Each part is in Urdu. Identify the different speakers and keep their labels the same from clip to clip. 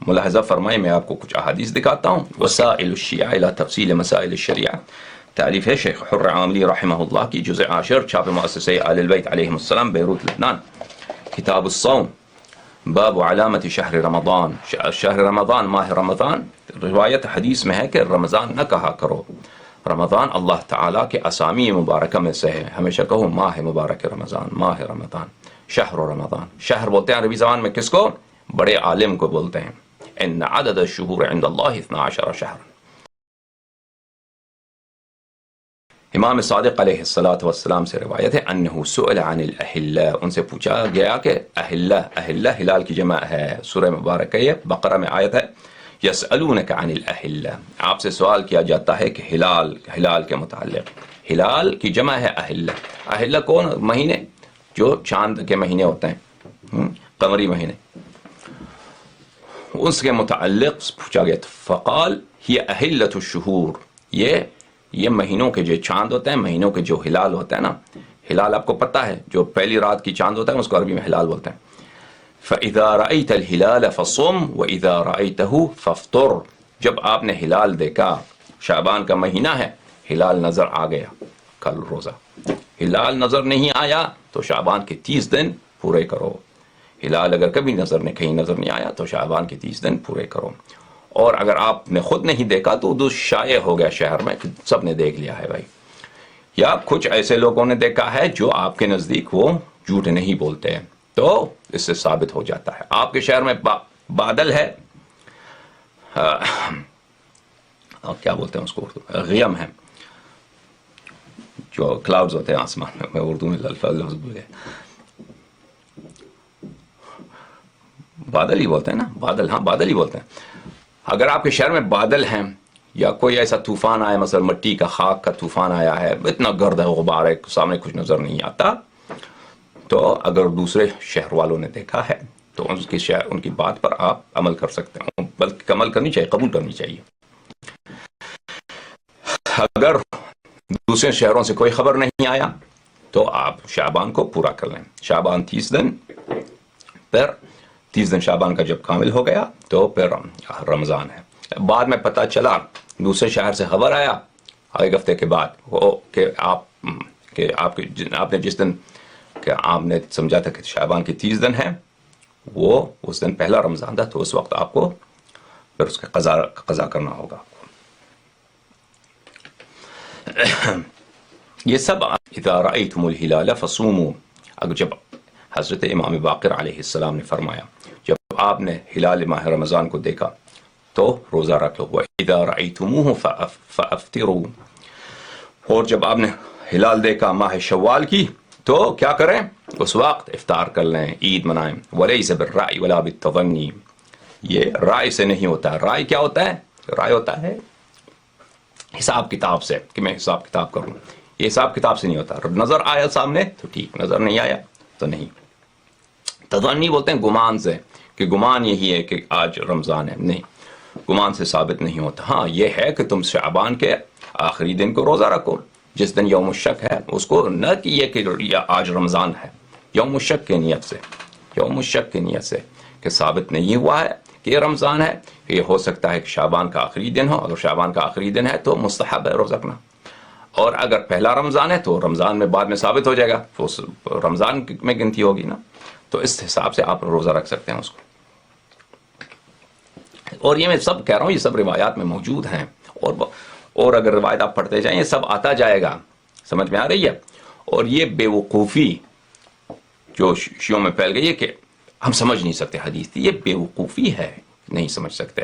Speaker 1: ملاحظہ فرمائیں، میں آپ کو کچھ احادیث دکھاتا ہوں. وسائل الشیعہ الی تفصیل مسائل الشریعہ، تعلیف ہے شیخ حر عاملی رحمہ اللہ کی، جزء 10، چھاپ مؤسسہ آل البیت علیہم السلام، بیروت لبنان. کتاب الصوم، باب علامت شہر رمضان. شہر رمضان، ماہ رمضان، روایت حدیث میں ہے کہ رمضان نہ کہا کرو. رمضان اللہ تعالیٰ کے اسامی مبارکہ میں سے ہے. ہمیشہ کہو ماہ مبارک رمضان، ماہ رمضان، شہر رمضان. شہر بولتے ہیں عربی زبان میں کس کو؟ بڑے عالم کو بولتے ہیں. ان عدد الشہور عند اللہ 12 شہر. امام صادق علیہ السلام سے روایت ہے انہ سئل عن الاہلہ، ان سے پوچھا گیا کہ اہلہ، اہلہ ہلال کی جمع ہے. سورہ مبارکہ یہ بقرہ میں آیت ہے یسألونک عن الاہلہ، آپ سے سوال کیا جاتا ہے کہ ہلال کے متعلق. ہلال کی جمع ہے اہلہ. اہلہ کون؟ مہینے جو چاند کے مہینے ہوتے ہیں، قمری مہینے، اس کے متعلق پوچھا گیا. فقال ہی اہلۃ الشہور، یہ مہینوں کے جو چاند ہوتے ہیں، مہینوں کے جو ہلال ہوتے ہیں نا، ہلال آپ کو پتہ ہے جو پہلی رات کی چاند ہوتا ہے اس کو عربی میں ہلال بولتے ہیں. فَإِذَا رَأَيْتَ الْهِلَالَ فَصُمْ وَإِذَا رَأَيْتَهُ فَافْطُرْ، جب آپ نے ہلال دیکھا، شعبان کا مہینہ ہے، ہلال نظر آ گیا، کل روزہ. ہلال نظر نہیں آیا تو شعبان کے 30 دن پورے کرو. ہلال اگر کبھی کہیں نظر نہیں آیا تو شعبان کے 30 دن پورے کرو. اور اگر آپ نے خود نہیں دیکھا تو شائع ہو گیا شہر میں کہ سب نے دیکھ لیا ہے بھائی، یا کچھ ایسے لوگوں نے دیکھا ہے جو آپ کے نزدیک وہ جھوٹ نہیں بولتے ہیں، تو اس سے ثابت ہو جاتا ہے. آپ کے شہر میں بادل ہے، کیا بولتے ہیں اس کو اردو، غیم ہے، جو کلاؤڈز ہوتے ہیں آسمان میں اردو میں لفظ بولے، بادل ہی بولتے ہیں نا، بادل، ہاں بادل ہی بولتے ہیں. اگر آپ کے شہر میں بادل ہیں یا کوئی ایسا طوفان آیا، مثلا مٹی کا، خاک کا طوفان آیا ہے، اتنا گرد ہے، غبار ہے، سامنے کچھ نظر نہیں آتا، تو اگر دوسرے شہر والوں نے دیکھا ہے تو ان کی بات پر آپ عمل کر سکتے ہیں، بلکہ عمل کرنی چاہیے، قبول کرنی چاہیے. اگر دوسرے شہروں سے کوئی خبر نہیں آیا تو آپ شعبان کو پورا کر لیں. شعبان 30 دن، پھر 30 دن شعبان کا جب کامل ہو گیا تو پھر رمضان ہے. بعد میں پتہ چلا، دوسرے شہر سے خبر آیا ایک ہفتے کے بعد کہ آپ نے جس دن کہ آپ نے سمجھا تھا کہ شعبان کے 30 دن ہیں، وہ اس دن پہلا رمضان تھا، تو اس وقت آپ کو پھر اس کا قضا کرنا ہوگا. یہ سب اذا رأیتم الہلال فصوموا، اگر جب حضرت امام باقر علیہ السلام نے فرمایا جب آپ نے ہلال ماہ رمضان کو دیکھا تو روزہ رکھ لو. وَإِذَا رَأَيْتُمُوهُ فَأَفْطِرُوا، اور جب آپ نے ہلال دیکھا ماہ شوال کی تو کیا کریں؟ اس وقت افطار کر لیں، عید منائیں. وَلَيْسَ بِالرَّأْيِ وَلَا بِالتَّظَنِّ، یہ رائے سے نہیں ہوتا. رائے کیا ہوتا ہے؟ رائے ہوتا ہے حساب کتاب سے، کہ میں حساب کتاب کروں. یہ حساب کتاب سے نہیں ہوتا. نظر آیا سامنے تو ٹھیک، نظر نہیں آیا تو نہیں. تظنی بولتے ہیں گمان سے، کہ گمان یہی ہے کہ آج رمضان ہے. نہیں، گمان سے ثابت نہیں ہوتا. ہاں یہ ہے کہ تم شعبان کے آخری دن کو روزہ رکھو، جس دن یوم الشک ہے اس کو نہ کہ یہ کہ آج رمضان ہے، یوم الشک کی نیت سے، یوم الشک کی نیت سے کہ ثابت نہیں ہوا ہے کہ یہ رمضان ہے. یہ ہو سکتا ہے کہ شعبان کا آخری دن ہو. اگر شعبان کا آخری دن ہے تو مستحب ہے روزہ رکھنا، اور اگر پہلا رمضان ہے تو رمضان میں بعد میں ثابت ہو جائے گا، تو رمضان میں گنتی ہوگی نا، تو اس حساب سے آپ روزہ رکھ سکتے ہیں اس کو. اور یہ میں سب کہہ رہا ہوں، یہ سب روایات میں موجود ہیں، اور اگر روایت آپ پڑھتے جائیں یہ سب آتا جائے گا. سمجھ میں آ رہی ہے؟ اور یہ بے وقوفی جو شیعوں میں پھیل گئی ہے کہ ہم سمجھ نہیں سکتے حدیث، یہ بے وقوفی ہے، نہیں سمجھ سکتے.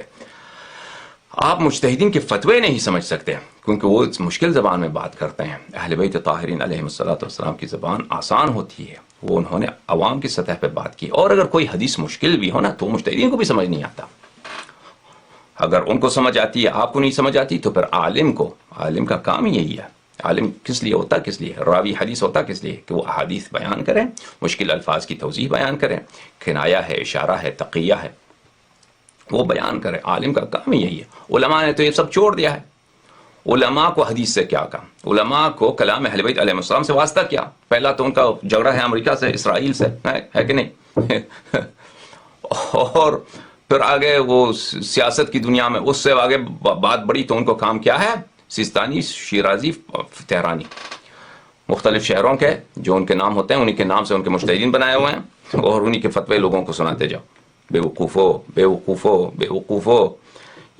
Speaker 1: آپ مجتہدین کے فتوے نہیں سمجھ سکتے کیونکہ وہ مشکل زبان میں بات کرتے ہیں. اہل بیت طاہرین علیہم السلام کی زبان آسان ہوتی ہے، وہ انہوں نے عوام کی سطح پہ بات کی. اور اگر کوئی حدیث مشکل بھی ہو نا تو مجتہدین کو بھی سمجھ نہیں آتا. اگر ان کو سمجھ آتی ہے، آپ کو نہیں سمجھ آتی، تو پھر عالم کا کام ہی یہی ہے. عالم کس لیے ہوتا؟ کس لیے راوی حدیث ہوتا؟ کس لیے کہ وہ احادیث بیان کریں، مشکل الفاظ کی توضیح بیان کریں، کنایہ ہے، اشارہ ہے، تقیہ ہے، وہ بیان کرے. عالم کا کام ہی یہی ہے. علماء نے تو یہ سب چھوڑ دیا ہے. علماء کو حدیث سے کیا کام؟ علماء کو کلام اہل بیت علیہ السلام سے واسطہ کیا؟ پہلا تو ان کا جھگڑا ہے امریکہ سے، اسرائیل سے، ہے کہ نہیں؟ اور پھر آگے وہ سیاست کی دنیا میں اس سے آگے بات بڑی تو ان کو کام کیا ہے؟ سیستانی، شیرازی، تہرانی، مختلف شہروں کے جو ان کے نام ہوتے ہیں انہی کے نام سے ان کے مجتہدین بنائے ہوئے ہیں اور انہی کے فتوے لوگوں کو سناتے جاؤ. بے وقوفو بے وقوفو بے وقوفو.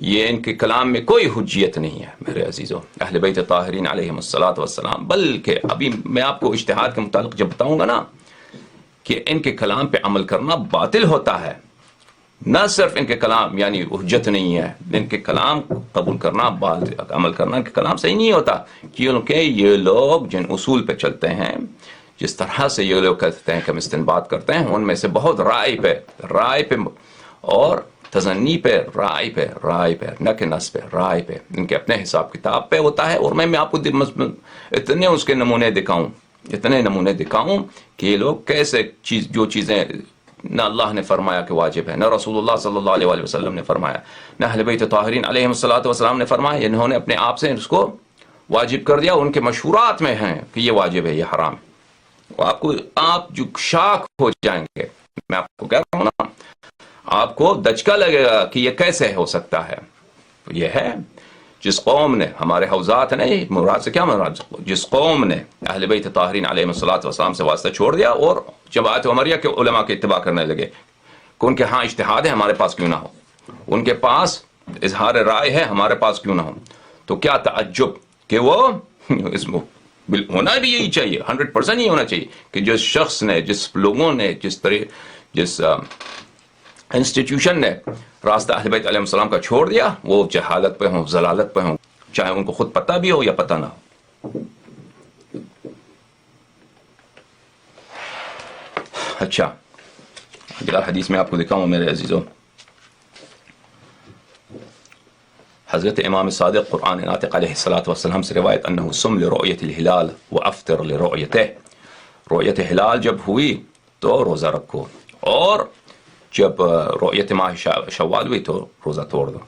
Speaker 1: یہ ان کے کلام میں کوئی حجیت نہیں ہے میرے عزیزوں، اہل بیت طاہرین علیہم الصلاۃ والسلام. بلکہ ابھی میں آپ کو اجتہاد کے متعلق جب بتاؤں گا نا کہ ان کے کلام پہ عمل کرنا باطل ہوتا ہے، نہ صرف ان کے کلام یعنی حجت نہیں ہے، ان کے کلام قبول کرنا عمل کرنا ان کے کلام صحیح نہیں ہوتا، کیونکہ یہ لوگ جن اصول پہ چلتے ہیں، جس طرح سے یہ لوگ کہتے ہیں کہ ہم استنباط کرتے ہیں، ان میں سے بہت رائے پہ اور تزنی پہ، رائے پہ نہ کہ نص پہ، رائے پہ، ان کے اپنے حساب کتاب پہ ہوتا ہے. اور میں آپ کو اتنے اس کے نمونے دکھاؤں کہ یہ لوگ کیسے جو چیزیں نہ اللہ نے فرمایا کہ واجب ہے، نہ رسول اللہ صلی اللہ علیہ وسلم نے فرمایا، نہ اہل بیت طاہرین علیہم الصلوۃ والسلام نے فرمایا، انہوں نے اپنے آپ سے اس کو واجب کر دیا. ان کے مشہورات میں ہیں کہ یہ واجب ہے، یہ حرام ہے. آپ جو شاک ہو جائیں گے، میں آپ کو کہہ رہا ہوں نا، آپ کو دچکا لگے گا کہ یہ کیسے ہو سکتا ہے. یہ ہے جس قوم نے، ہمارے حوزات نے، مراد سے کیا مراد، جس قوم نے اہل بیت طاہرین علیہم الصلوۃ والسلام سے واسطہ چھوڑ دیا اور جماعت عمریہ کے علماء کے اتباع کرنے لگے کہ ان کے ہاں اجتہاد ہے، ہمارے پاس کیوں نہ ہو، ان کے پاس اظہار رائے ہے، ہمارے پاس کیوں نہ ہو. تو کیا تعجب کہ وہ اس ہونا بھی یہی چاہیے، 100% ہی ہونا چاہیے کہ جس شخص نے، جس لوگوں نے، جس انسٹیٹیوشن نے راستہ اہل بیت علیہ السلام کا چھوڑ دیا، وہ جہالت پہ ہوں، ضلالت پہ ہوں، چاہے ان کو خود پتہ بھی ہو یا پتہ نہ ہو. اچھا، اگلا حدیث میں آپ کو دکھاؤں میرے عزیزوں. حضرت امام صادق قرآن ناطق علیہ الصلاۃ والسلام سے روایت انہ صم لرؤیت الہلال وافطر لرؤیتہ. رؤیت ہلال جب ہوئی تو روزہ رکھو، اور جب رؤیت ماہ شوال ہوئی تو روزہ توڑ دو.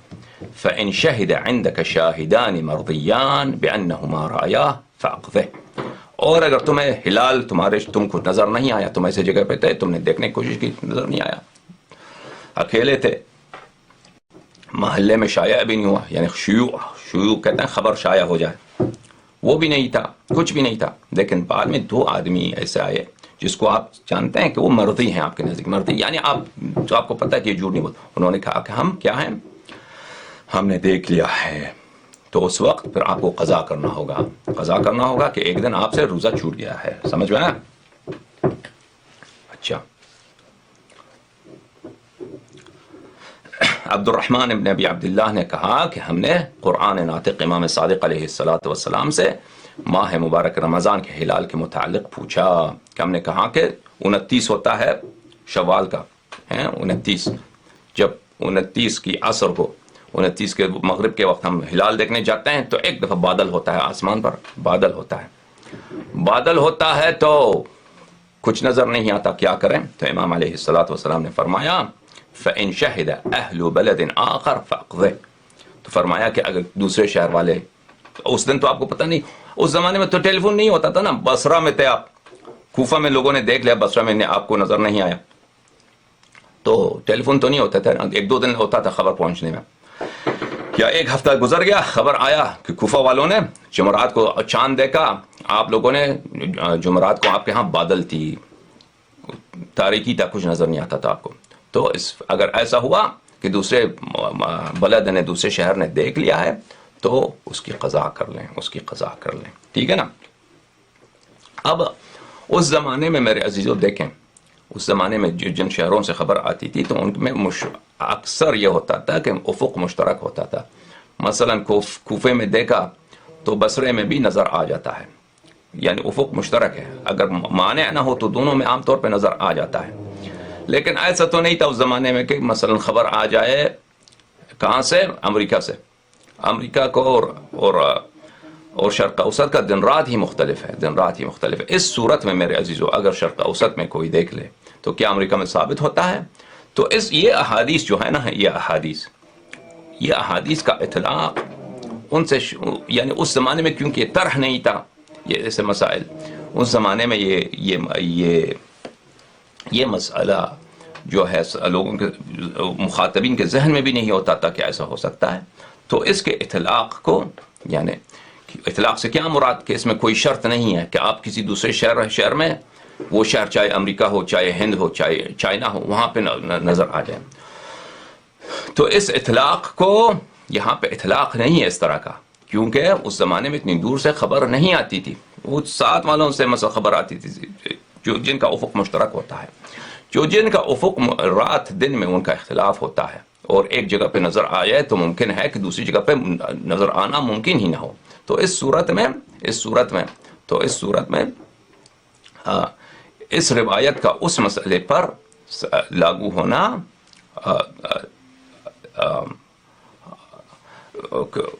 Speaker 1: فإن شهد عندك شاهدان مرضیان بأنهما رأیاه فأقضه. اور اگر تمہیں ہلال تم کو نظر نہیں آیا، تم ایسے جگہ پہ تھے، تم نے دیکھنے کی کوشش کی، نظر نہیں آیا، اکیلے تھے، محلے میں شائع بھی نہیں ہوا، یعنی شیوع کہتے ہیں خبر شائع ہو جائے، وہ بھی نہیں تھا، کچھ بھی نہیں تھا. لیکن بعد میں 2 آدمی ایسے آئے جس کو آپ جانتے ہیں کہ وہ مرضی ہیں، آپ کے نزدیک مرضی، یعنی آپ کو پتہ ہے کہ یہ جھوٹ نہیں بولتے. انہوں نے کہا کہ ہم کیا ہیں، ہم نے دیکھ لیا ہے. تو اس وقت پھر آپ کو قضا کرنا ہوگا کہ ایک دن آپ سے روزہ چھوٹ گیا ہے. سمجھ میں آیا؟ اچھا، عبد الرحمن ابن ابی عبداللہ نے کہا کہ ہم نے قرآن ناطق امام صادق علیہ الصلاۃ والسلام سے ماہ مبارک رمضان کے ہلال کے متعلق پوچھا کہ ہم نے کہا کہ 29 ہوتا ہے شوال کا، 29، جب 29 کی عصر کو، 29 کے مغرب کے وقت ہم ہلال دیکھنے جاتے ہیں تو ایک دفعہ بادل ہوتا ہے، آسمان پر بادل ہوتا ہے تو کچھ نظر نہیں آتا، کیا کریں؟ تو امام علیہ الصلاۃ والسلام نے فرمایا فَإِن شَهِدَ أَهْلُ بَلَدٍ آخر فَأَقْضِهْ. تو فرمایا کہ اگر دوسرے شہر والے، اس دن تو آپ کو پتہ نہیں، اس زمانے میں تو ٹیلی فون نہیں ہوتا تھا نا، بصرہ میں تھے آپ، کوفہ میں لوگوں نے دیکھ لیا، بصرہ میں آپ کو نظر نہیں آیا، تو ٹیلی فون تو نہیں ہوتا تھا، 1-2 دن ہوتا تھا خبر پہنچنے میں، یا 1 ہفتہ گزر گیا، خبر آیا کہ کوفہ والوں نے جمعرات کو چاند دیکھا، آپ لوگوں نے جمعرات کو آپ کے ہاں بادل تھی، تاریکی تھا، کچھ نظر نہیں آتا تھا آپ کو. تو اگر ایسا ہوا کہ دوسرے بلد نے، دوسرے شہر نے دیکھ لیا ہے تو اس کی قضا کر لیں، ٹھیک ہے نا. اب اس زمانے میں میرے عزیزوں دیکھیں، اس زمانے میں جن شہروں سے خبر آتی تھی تو ان میں اکثر یہ ہوتا تھا کہ افق مشترک ہوتا تھا. مثلا کوفے میں دیکھا تو بصرے میں بھی نظر آ جاتا ہے، یعنی افق مشترک ہے، اگر مانع نہ ہو تو دونوں میں عام طور پہ نظر آ جاتا ہے. لیکن ایسا تو نہیں تھا اس زمانے میں کہ مثلا خبر آ جائے کہاں سے، امریکہ کو اور شرق اوسط کا دن رات ہی مختلف ہے. اس صورت میں میرے عزیزو اگر شرق اوسط میں کوئی دیکھ لے تو کیا امریکہ میں ثابت ہوتا ہے؟ تو یہ احادیث جو ہے نا، یہ احادیث کا اطلاق ان سے، یعنی اس زمانے میں کیونکہ یہ طرح نہیں تھا، یہ ایسے مسائل اس زمانے میں یہ مسئلہ جو ہے لوگوں کے مخاطبین کے ذہن میں بھی نہیں ہوتا تھا کہ ایسا ہو سکتا ہے. تو اس کے اطلاق کو، یعنی اطلاق سے کیا مراد کہ اس میں کوئی شرط نہیں ہے کہ آپ کسی دوسرے شہر میں، وہ شہر چاہے امریکہ ہو، چاہے ہند ہو، چاہے چائنا ہو، وہاں پہ نظر آ جائے. تو اس اطلاق کو یہاں پہ اطلاق نہیں ہے اس طرح کا، کیونکہ اس زمانے میں اتنی دور سے خبر نہیں آتی تھی. وہ ساتھ والوں سے مثلا خبر آتی تھی جو جن کا افق مشترک ہوتا ہے، جو جن کا افق رات دن میں ان کا اختلاف ہوتا ہے، اور ایک جگہ پہ نظر آ جائے تو ممکن ہے کہ دوسری جگہ پہ نظر آنا ممکن ہی نہ ہو. تو اس صورت میں اس روایت کا اس مسئلے پر لاگو ہونا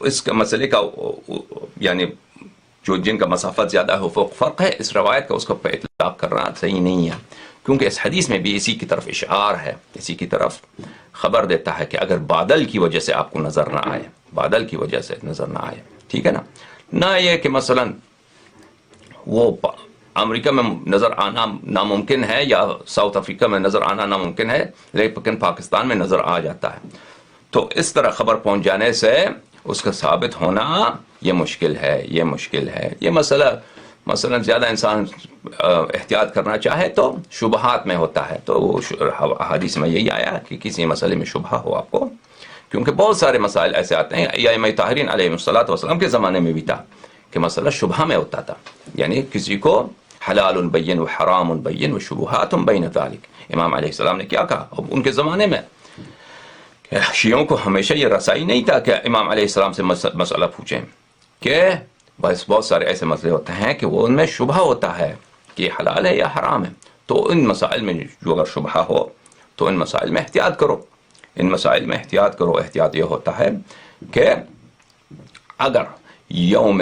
Speaker 1: اس کا مسئلے کا، یعنی جو جن کا مسافت زیادہ ہے افق فرق ہے، اس روایت کا اس کو پہ اطلاق کرنا صحیح نہیں ہے، کیونکہ اس حدیث میں بھی اسی کی طرف اشعار ہے، اسی کی طرف خبر دیتا ہے کہ اگر بادل کی وجہ سے آپ کو نظر نہ آئے، بادل کی وجہ سے نظر نہ آئے، ٹھیک ہے نا، نہ یہ کہ مثلا وہ امریکہ میں نظر آنا ناممکن ہے یا ساؤتھ افریقہ میں نظر آنا ناممکن ہے لیکن پاکستان میں نظر آ جاتا ہے. تو اس طرح خبر پہنچ جانے سے اس کا ثابت ہونا یہ مشکل ہے. یہ مسئلہ مثلا زیادہ انسان احتیاط کرنا چاہے تو شبہات میں ہوتا ہے. تو حدیث میں یہی آیا کہ کسی مسئلے میں شبہ ہو آپ کو، کیونکہ بہت سارے مسائل ایسے آتے ہیں، ائمہ طاہرین علیہ الصلوۃ والسلام کے زمانے میں بھی تھا کہ مسئلہ شبہ میں ہوتا تھا، یعنی کسی کو حلال بین و حرام بین و شبہات بین ذالک. امام علیہ السلام نے کیا کہا؟ اب ان کے زمانے میں شیعوں کو ہمیشہ یہ رسائی نہیں تھا کہ امام علیہ السلام سے مسئلہ پوچھیں، کہ بس بہت سارے ایسے مسئلے ہوتے ہیں کہ وہ ان میں شبہ ہوتا ہے کہ یہ حلال ہے یا حرام ہے. تو ان مسائل میں جو اگر شبہ ہو تو ان مسائل میں احتیاط کرو. احتیاط یہ ہوتا ہے کہ اگر یوم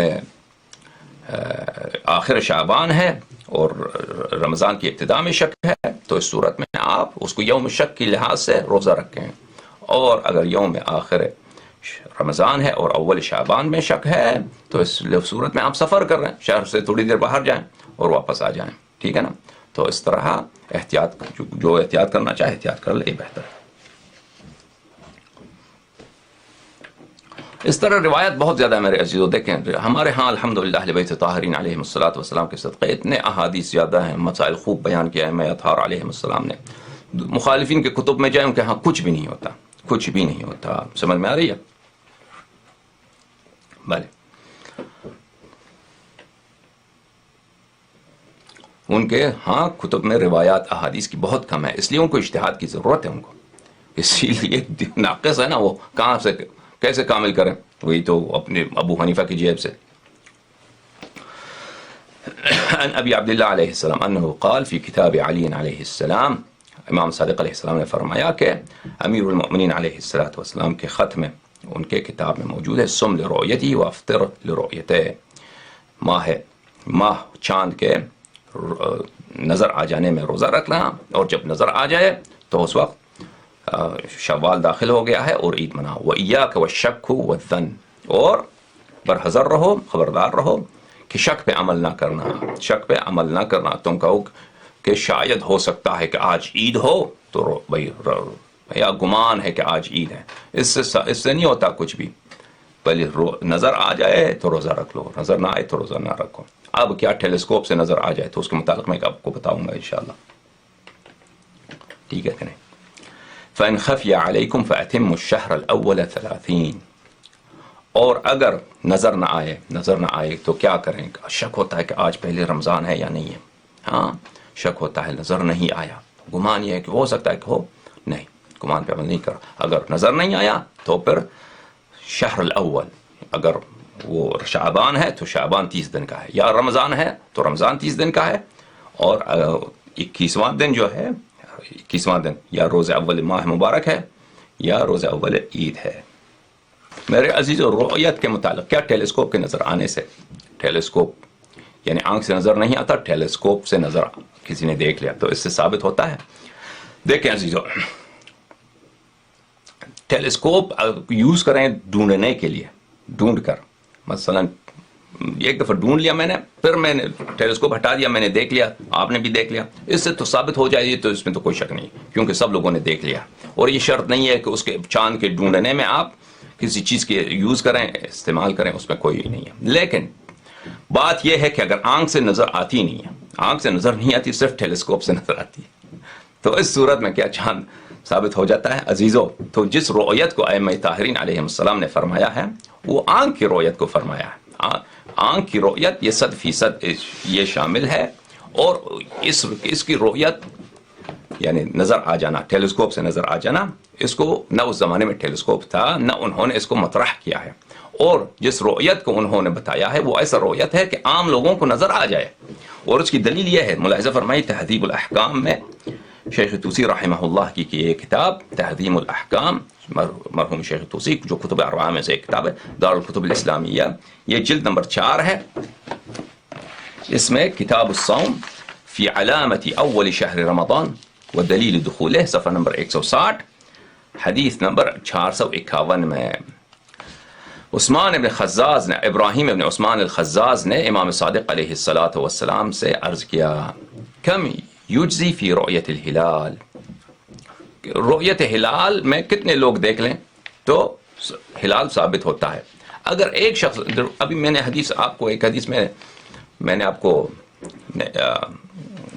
Speaker 1: آخر شعبان ہے اور رمضان کی ابتدا میں شک ہے تو اس صورت میں آپ اس کو یوم شک کی لحاظ سے روزہ رکھیں، اور اگر یوم آخر رمضان ہے اور اول شعبان میں شک ہے تو اس صورت میں آپ سفر کر رہے ہیں، شہر سے تھوڑی دیر باہر جائیں اور واپس آ جائیں، ٹھیک ہے نا. تو اس طرح جو احتیاط کرنا چاہے احتیاط کر لے، بہتر ہے. اس طرح روایت بہت زیادہ ہے میرے عزیزو. دیکھیں ہمارے ہاں الحمدللہ اہل بیت طاہرین علیہم الصلوۃ والسلام کے صدقے اتنے احادیث زیادہ ہیں، مسائل خوب بیان کیا ہے ائمہ اطہار علیہم السلام نے. مخالفین کے کتب میں جائیں ان کے ہاں کچھ بھی نہیں ہوتا. سمجھ میں آ رہی ہے؟ بھلے ان کے ہاں کتب میں روایات احادیث کی بہت کم ہے، اس لیے ان کو اجتہاد کی ضرورت ہے. ان کو اسی لیے ناقص ہے نا، وہ کہاں سے کیسے کامل کریں؟ وہی تو اپنے ابو حنیفہ کی جیب سے. عن ابی عبداللہ علیہ السلام انہ قال فی کتاب علی علیہ السلام، امام صادق علیہ السلام نے فرمایا کہ امیر المؤمنین علیہ السلام کے خط میں، ان کے کتاب میں موجود ہے، سم لرؤیتی وافطر لرؤیتے، ماہ چاند کے نظر آ جانے میں روزہ رکھنا، اور جب نظر آ جائے تو اس وقت شوال داخل ہو گیا ہے اور عید مناؤ. وَإِيَّاكَ وَالشَّكُّ وَالظَّنَّ، اور برحذر رہو، خبردار رہو کہ شک پہ عمل نہ کرنا. تم کہو کہ شاید ہو سکتا ہے کہ آج عید ہو تو یا گمان ہے کہ آج عید ہے، اس سے نہیں ہوتا کچھ بھی. پہلے نظر آ جائے تو روزہ رکھ لو، نظر نہ آئے تو روزہ نہ رکھو. اب کیا ٹیلیسکوپ سے نظر آ جائے تو اس کے متعلق میں آپ کو بتاؤں گا انشاءاللہ، ٹھیک ہے کہ نہیں. فَإِنْ خَفِيَ عَلَيْكُمْ فَأَتِمُّوا الشَّهْرَ الْأَوَّلَ 30، اور اگر نظر نہ آئے تو کیا کریں؟ شک ہوتا ہے کہ آج پہلے رمضان ہے یا نہیں ہے، ہاں شک ہوتا ہے، نظر نہیں آیا، گمان یہ ہے کہ ہو سکتا ہے کہ ہو، نہیں، گمان پہ عمل نہیں کر. اگر نظر نہیں آیا تو پھر شہر الاول، اگر وہ شعبان ہے تو شعبان 30 دن کا ہے، یا رمضان ہے تو رمضان 30 دن کا ہے، اور 21واں دن جو ہے، 21واں دن یا روز اول ماہ مبارک ہے یا روز اول عید ہے. میرے عزیز، رؤیت کے متعلق کیا ٹیلیسکوپ کے نظر آنے سے، ٹیلیسکوپ یعنی آنکھ سے نظر نہیں آتا، ٹیلیسکوپ سے نظر کسی نے دیکھ لیا تو اس سے ثابت ہوتا ہے. دیکھیں عزیزو، ٹیلیسکوپ یوز کریں ڈھونڈنے کے لیے، ڈھونڈ کر مثلا ایک دفعہ ڈھونڈ لیا میں نے، پھر میں نے ٹیلیسکوپ ہٹا دیا، میں نے دیکھ لیا، آپ نے بھی دیکھ لیا، اس سے تو ثابت ہو جائے گی، تو اس میں تو کوئی شک نہیں، کیونکہ سب لوگوں نے دیکھ لیا. اور یہ شرط نہیں ہے کہ اس کے چاند کے ڈھونڈنے میں آپ کسی چیز کے یوز کریں، استعمال کریں، اس میں کوئی نہیں ہے. لیکن بات یہ ہے کہ اگر آنکھ سے نظر آتی نہیں ہے، آنکھ سے نظر نہیں آتی، صرف ٹیلیسکوپ سے نظر آتی ہے، تو اس صورت میں کیا چاند ثابت ہو جاتا ہے؟ عزیزو، تو جس رؤیت کو ائمہ طاہرین علیہ السلام نے فرمایا ہے وہ آنکھ کی رؤیت کو فرمایا ہے. آنکھ کی رؤیت یہ 100% یہ شامل ہے، اور اس کی رؤیت یعنی نظر آ جانا، ٹیلیسکوپ سے نظر آ جانا، اس کو نہ اس زمانے میں ٹیلیسکوپ تھا، نہ انہوں نے اس کو مطرح کیا ہے. اور جس رؤیت کو انہوں نے بتایا ہے وہ ایسا رؤیت ہے کہ عام لوگوں کو نظر آ جائے. اور اس کی دلیل یہ ہے، ملاحظہ فرمائی تہذیب الاحکام میں شیخ طوسی رحمہ اللہ کی یہ کتاب تہذیب الاحکام، مرحوم شیخ طوسی جو کتب اربعہ میں سے ایک کتاب ہے، دارالکتب الاسلامیہ، یہ جلد نمبر 4 ہے. اس میں کتاب الصوم فی علامت اول شہر رمضان و دلیل دخولہ، صفحہ نمبر 160، حدیث نمبر 451 میں عثمان ابن خزاز نے، ابراہیم ابن عثمان الخزاز نے امام صادق علیہ الصلاۃ والسلام سے عرض کیا، کم یجزی فی رؤیت الہلال، رؤیت ہلال میں کتنے لوگ دیکھ لیں تو ہلال ثابت ہوتا ہے. اگر ایک شخص، ابھی میں نے حدیث آپ کو، ایک حدیث میں نے آپ کو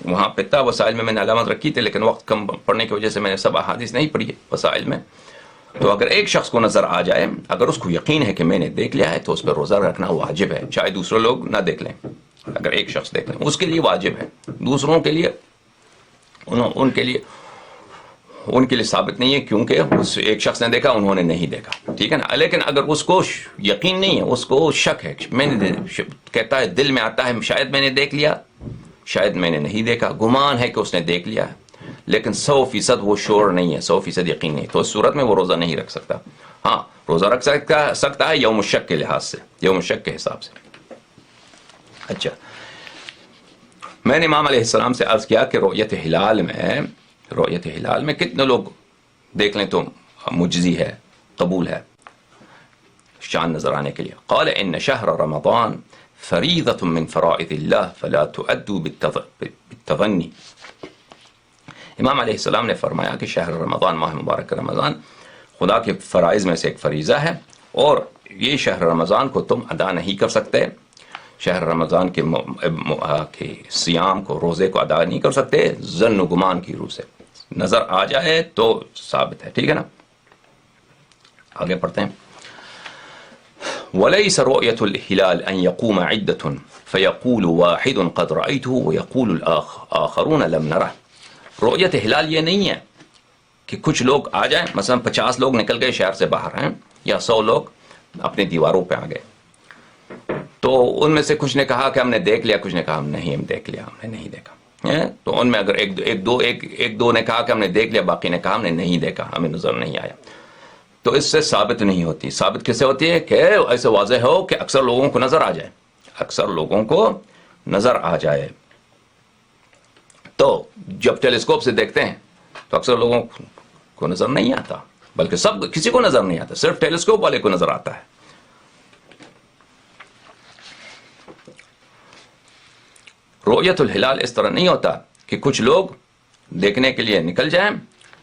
Speaker 1: وہاں پتا وسائل میں نے علامت رکھی تھی، لیکن وقت کم پڑھنے کی وجہ سے میں نے سب احادیث نہیں پڑھی وسائل میں. تو اگر ایک شخص کو نظر آ جائے، اگر اس کو یقین ہے کہ میں نے دیکھ لیا ہے، تو اس پہ روزہ رکھنا واجب ہے، چاہے دوسرے لوگ نہ دیکھ لیں. اگر ایک شخص دیکھ لیں اس کے لیے واجب ہے، دوسروں کے لیے ان کے لیے ثابت نہیں ہے، کیونکہ اس ایک شخص نے دیکھا، انہوں نے نہیں دیکھا، ٹھیک ہے نا. لیکن اگر اس کو یقین نہیں ہے، اس کو شک ہے، میں نے کہتا ہے، دل میں آتا ہے شاید میں نے دیکھ لیا، شاید میں نے نہیں دیکھا، گمان ہے کہ اس نے دیکھ لیا، لیکن 100% وہ شور نہیں ہے، 100% یقین نہیں، تو اس صورت میں وہ روزہ نہیں رکھ سکتا. ہاں روزہ رکھ سکتا ہے یوم الشک کے لحاظ سے، یوم الشک کے حساب سے. اچھا، میں نے امام علیہ السلام سے عرض کیا کہ رؤیت ہلال میں کتنے لوگ دیکھ لیں تو مجزی ہے، قبول ہے چاند نظر آنے کے لیے. قال ان شہر رمضان فریضۃ من فرائض اللہ فلا تؤدوا بالتغنی. امام علیہ السلام نے فرمایا کہ شہر رمضان، ماہ مبارک رمضان، خدا کے فرائض میں سے ایک فریضہ ہے، اور یہ شہر رمضان کو تم ادا نہیں کر سکتے، شہر رمضان کے صیام کو، روزے کو ادا نہیں کر سکتے ظن و گمان کی روح سے. نظر آ جائے تو ثابت ہے، ٹھیک ہے نا. آگے پڑھتے ہیں. وَلَيْسَ رُؤْيَةُ الْهِلَالِ أَنْ يَقُومَ عِدَّةٌ فَيَقُولُ وَاحِدٌ قَدْ رَأَيْتُهُ وَيَقُولُ الْآخَرُونَ لَمْ نَرَهُ. رؤیت ہلال یہ نہیں ہے کہ کچھ لوگ آ جائیں، مثلا 50 لوگ نکل گئے شہر سے باہر ہیں، یا 100 لوگ اپنی دیواروں پہ آ گئے، تو ان میں سے کچھ نے کہا کہ ہم نے دیکھ لیا، کچھ نے کہا ہم نہیں دیکھ لیا، ہم نے نہیں دیکھا. تو ان میں اگر ایک دو نے کہا کہ ہم نے دیکھ لیا، باقی نے کہا ہم نے نہیں دیکھا، ہمیں نظر نہیں آیا، تو اس سے ثابت نہیں ہوتی. ثابت کس سے ہوتی ہے؟ کہ ایسے واضح ہو کہ اکثر لوگوں کو نظر آ جائے، اکثر لوگوں کو نظر آ جائے. تو جب ٹیلیسکوپ سے دیکھتے ہیں تو اکثر لوگوں کو نظر نہیں آتا، بلکہ کسی کو نظر نہیں آتا، صرف ٹیلیسکوپ والے کو نظر آتا ہے. رؤیت الہلال اس طرح نہیں ہوتا کہ کچھ لوگ دیکھنے کے لیے نکل جائیں،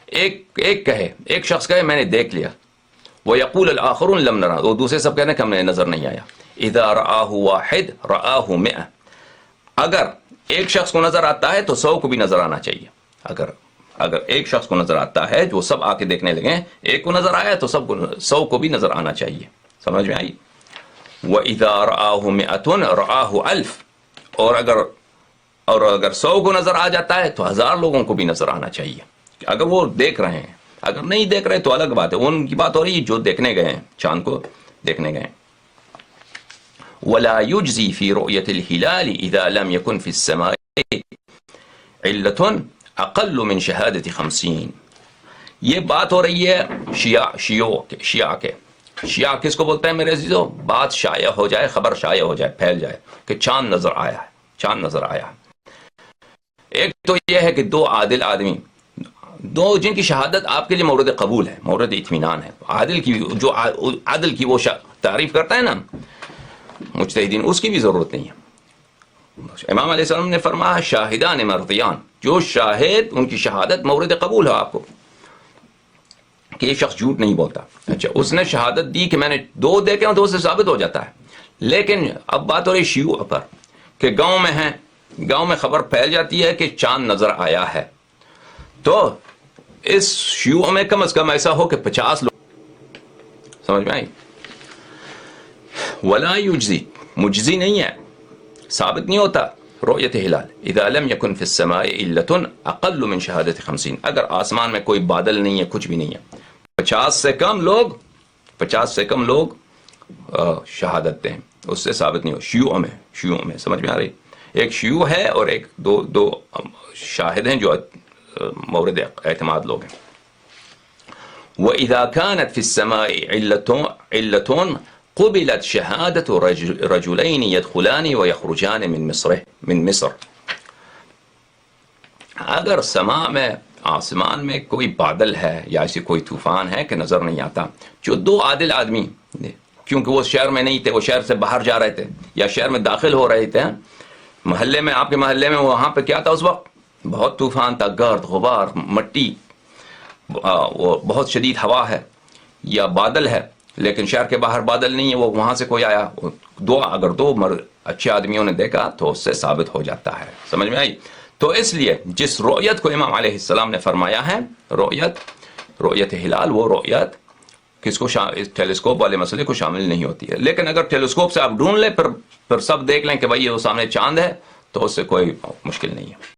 Speaker 1: ایک شخص کہے میں نے دیکھ لیا، وَيَقُولُ الْآخَرُونَ لَمْ نَرَهُ، وہ دوسرے سب کہتے ہیں کہ ہم نے نظر نہیں آیا. اِذَا رَآهُ وَاحِدٌ رَآهُ 100. اگر ایک شخص کو نظر آتا ہے تو 100 کو بھی نظر آنا چاہیے. اگر ایک شخص کو نظر آتا ہے جو سب آ کے دیکھنے لگے، ایک کو نظر آیا تو 100 کو بھی نظر آنا چاہیے. سمجھ میں آئی؟ وَإِذَا رَآهُ 100 رَآهُ 1000. اور اگر 100 کو نظر آ جاتا ہے تو 1000 لوگوں کو بھی نظر آنا چاہیے، اگر وہ دیکھ رہے ہیں. اگر نہیں دیکھ رہے تو الگ بات ہے، ان کی بات ہو رہی ہے جو دیکھنے گئے ہیں، چاند کو دیکھنے گئے. وَلَا يُجْزِي فِي رُؤْيَةِ الْهِلَالِ إِذَا لَمْ يَكُنْ فِي السَّمَاءِ عِلَّةٌ أَقَلُّ مِنْ شَهَادَةِ 50. یہ بات ہو رہی ہے شیعہ کے. شیعہ کس کو بولتے ہیں میرے عزیزو؟ بات شائع ہو جائے، خبر شائع ہو جائے، پھیل جائے کہ چاند نظر آیا ہے، چاند نظر آیا. ایک تو یہ ہے کہ 2 عادل آدمی، 2 جن کی شہادت آپ کے لیے مورد قبول ہے، مورد اطمینان ہے. عادل کی، جو عادل کی وہ تعریف کرتا ہے نا، مجتہدین اس کی بھی ضرورت نہیں ہے. امام علیہ السلام نے فرمایا شاہدان مرضیان، جو شاہد ان کی شہادت مورد قبول ہے آپ کو کہ یہ شخص جھوٹ نہیں بولتا. اچھا اس نے شہادت دی کہ میں نے 2 دیکھے ہیں، 2 سے ثابت ہو جاتا ہے. لیکن اب بات ہو رہی شیوع پر کہ گاؤں میں ہیں، گاؤں میں خبر پھیل جاتی ہے کہ چاند نظر آیا ہے، تو اس شیوع میں کم از کم ایسا ہو کہ 50 لوگ، سمجھ میں آئی؟ ولا یجزی، مجزی نہیں ہے، ثابت نہیں ہوتا رؤیت ہلال اذا لم يكن في السماء علت اقل من شہادت 50. اگر آسمان میں کوئی بادل نہیں ہے، کچھ بھی نہیں ہے، 50 سے کم لوگ شہادت دیں، اس سے ثابت نہیں ہو. شیوع میں سمجھ میں آ رہی؟ ایک شیوع ہے اور ایک دو شاہد ہیں جو مورد اعتماد لوگ ہیں. وَإِذَا كَانَتْ فِي السَّمَاءِ عِلَّةٌ قُبِلَتْ شَهَادَةُ رَجُلَيْنِ يَدْخُلَانِ وَيَخْرُجَانِ من مصر. اگر سما میں، آسمان میں کوئی بادل ہے یا ایسی کوئی طوفان ہے کہ نظر نہیں آتا، جو 2 عادل آدمی، کیونکہ وہ شہر میں نہیں تھے، وہ شہر سے باہر جا رہے تھے یا شہر میں داخل ہو رہے تھے، محلے میں، آپ کے محلے میں، وہاں پہ کیا تھا اس وقت؟ بہت طوفان تھا، گرد غبار، مٹی، وہ بہت شدید ہوا ہے یا بادل ہے، لیکن شہر کے باہر بادل نہیں ہے، وہ وہاں سے کوئی آیا، اگر 2 اچھے آدمیوں نے دیکھا تو اس سے ثابت ہو جاتا ہے. سمجھ میں آئی؟ تو اس لیے جس رؤیت کو امام علیہ السلام نے فرمایا ہے رؤیت ہلال، وہ رؤیت کس کو ٹیلیسکوپ والے مسئلے کو شامل نہیں ہوتی ہے. لیکن اگر ٹیلیسکوپ سے آپ ڈھونڈ لیں، پھر سب دیکھ لیں کہ بھائی یہ وہ سامنے چاند ہے، تو اس سے کوئی مشکل نہیں ہے.